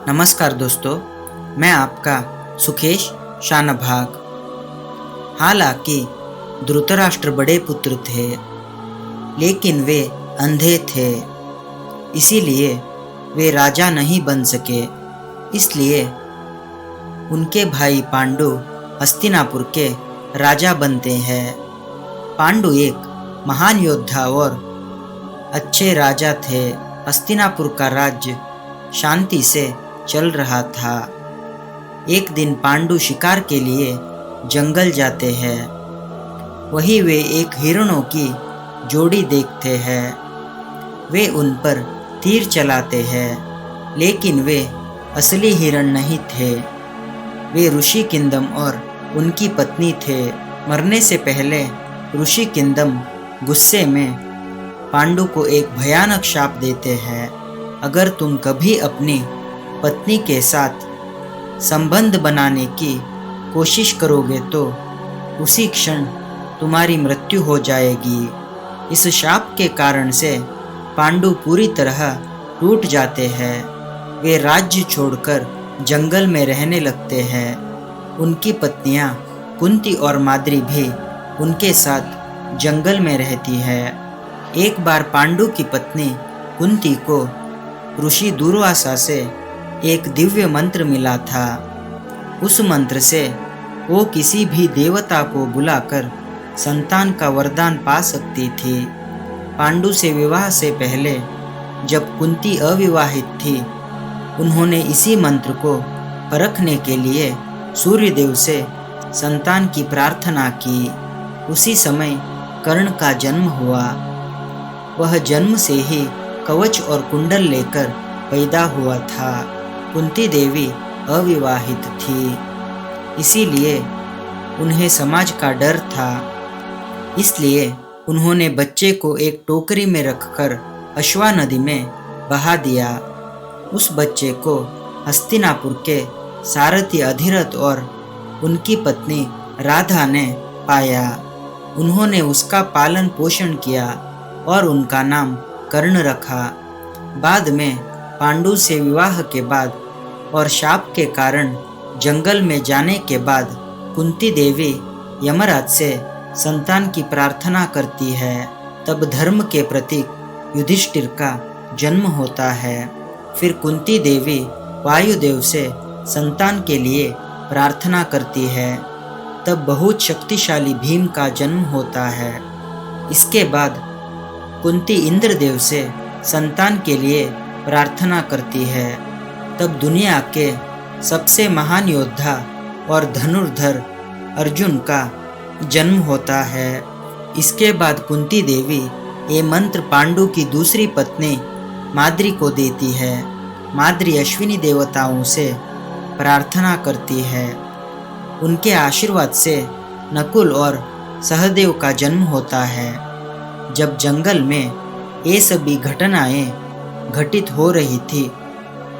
नमस्कार दोस्तों, मैं आपका सुखेश शानभाग। हालांकि धृतराष्ट्र बड़े पुत्र थे, लेकिन वे अंधे थे, इसीलिए वे राजा नहीं बन सके। इसलिए उनके भाई पांडु हस्तिनापुर के राजा बनते हैं। पांडु एक महान योद्धा और अच्छे राजा थे। हस्तिनापुर का राज्य शांति से चल रहा था। एक दिन पांडु शिकार के लिए जंगल जाते हैं। वहीं वे एक हिरणों की जोड़ी देखते हैं। वे उन पर तीर चलाते हैं, लेकिन वे असली हिरण नहीं थे। वे ऋषि किंदम और उनकी पत्नी थे। मरने से पहले ऋषि किंदम गुस्से में पांडु को एक भयानक शाप देते हैं, अगर तुम कभी अपनी पत्नी के साथ संबंध बनाने की कोशिश करोगे तो उसी क्षण तुम्हारी मृत्यु हो जाएगी। इस शाप के कारण से पांडु पूरी तरह टूट जाते हैं। वे राज्य छोड़कर जंगल में रहने लगते हैं। उनकी पत्नियां कुंती और माद्री भी उनके साथ जंगल में रहती है। एक बार पांडु की पत्नी कुंती को ऋषि दुर्वासा से एक दिव्य मंत्र मिला था। उस मंत्र से वो किसी भी देवता को बुलाकर संतान का वरदान पा सकती थी। पांडु से विवाह से पहले जब कुंती अविवाहित थी, उन्होंने इसी मंत्र को परखने के लिए सूर्यदेव से संतान की प्रार्थना की। उसी समय कर्ण का जन्म हुआ। वह जन्म से ही कवच और कुंडल लेकर पैदा हुआ था। कुंती देवी अविवाहित थी, इसीलिए उन्हें समाज का डर था। इसलिए उन्होंने बच्चे को एक टोकरी में रखकर अश्वा नदी में बहा दिया। उस बच्चे को हस्तिनापुर के सारथी अधिरथ और उनकी पत्नी राधा ने पाया। उन्होंने उसका पालन पोषण किया और उनका नाम कर्ण रखा। बाद में पांडु से विवाह के बाद और शाप के कारण जंगल में जाने के बाद कुंती देवी यमराज से संतान की प्रार्थना करती है। तब धर्म के प्रतीक युधिष्ठिर का जन्म होता है। फिर कुंती देवी वायुदेव से संतान के लिए प्रार्थना करती है। तब बहुत शक्तिशाली भीम का जन्म होता है। इसके बाद कुंती इंद्रदेव से संतान के लिए प्रार्थना करती है। तब दुनिया के सबसे महान योद्धा और धनुर्धर अर्जुन का जन्म होता है। इसके बाद कुंती देवी ये मंत्र पांडु की दूसरी पत्नी माद्री को देती है। माद्री अश्विनी देवताओं से प्रार्थना करती है। उनके आशीर्वाद से नकुल और सहदेव का जन्म होता है। जब जंगल में ये सभी घटनाएं घटित हो रही थी,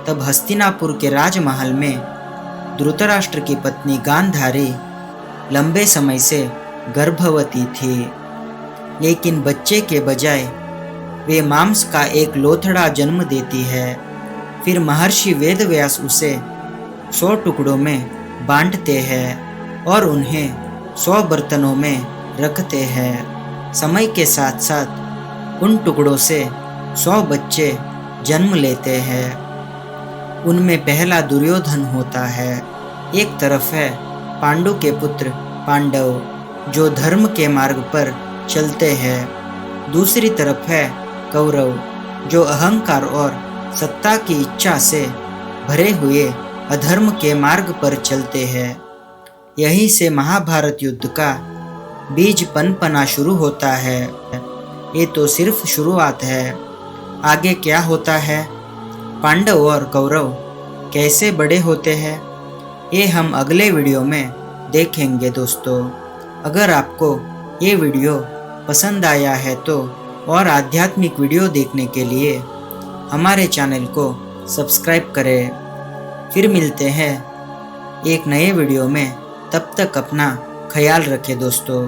तब हस्तिनापुर के राजमहल में धृतराष्ट्र की पत्नी गांधारी लंबे समय से गर्भवती थी, लेकिन बच्चे के बजाय वे मांस का एक लोथड़ा जन्म देती है। फिर महर्षि वेदव्यास उसे 100 टुकड़ों में बांटते हैं और उन्हें 100 बर्तनों में रखते हैं। समय के साथ साथ उन टुकड़ों से 100 बच्चे जन्म लेते हैं। उनमें पहला दुर्योधन होता है। एक तरफ है पांडु के पुत्र पांडव, जो धर्म के मार्ग पर चलते हैं। दूसरी तरफ है कौरव, जो अहंकार और सत्ता की इच्छा से भरे हुए अधर्म के मार्ग पर चलते हैं। यहीं से महाभारत युद्ध का बीज पनपना शुरू होता है। ये तो सिर्फ शुरुआत है। आगे क्या होता है, पांडव और कौरव कैसे बड़े होते हैं, ये हम अगले वीडियो में देखेंगे दोस्तों। अगर आपको ये वीडियो पसंद आया है तो और आध्यात्मिक वीडियो देखने के लिए हमारे चैनल को सब्सक्राइब करें। फिर मिलते हैं एक नए वीडियो में। तब तक अपना ख्याल रखें दोस्तों।